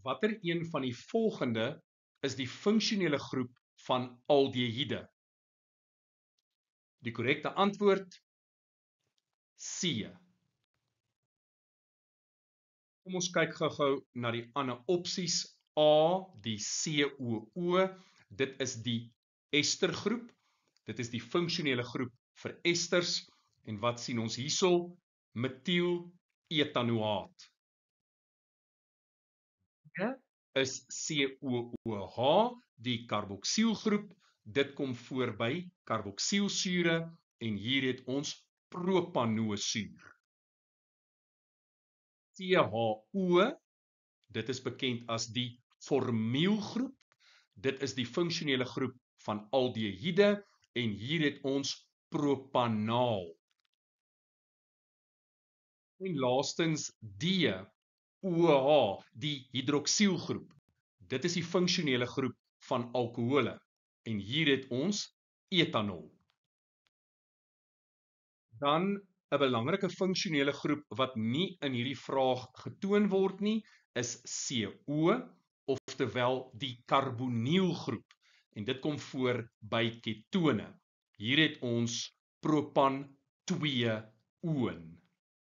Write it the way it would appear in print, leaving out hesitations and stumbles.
Watter een van die volgende is die funksionele groep van aldehiede? Die korrekte antwoord C. Kom ons kyk gou-gou na die ander opsies. A, die COO, dit is die estergroep. Dit is die funksionele groep vir esters. En wat sien ons hierso? Metiel-etanoaat. Is COOH, die karboksielgroep. Dit kom voor by karboksielsure en hier het ons propanosuur. CHO, dit is bekend as die formielgroep. Dit is die funksionele groep van aldehiede en hier het ons propanaal. En laastens DOH, die hidroksielgroep. Dit is die funksionele groep van alkohole en hier het ons etanol. Dan 'n belangrike funksionele groep wat nie in hierdie vraag getoon word nie, is CO, oftewel die karbonielgroep. En dit kom voor by ketone. Hier het ons propan 2-oon.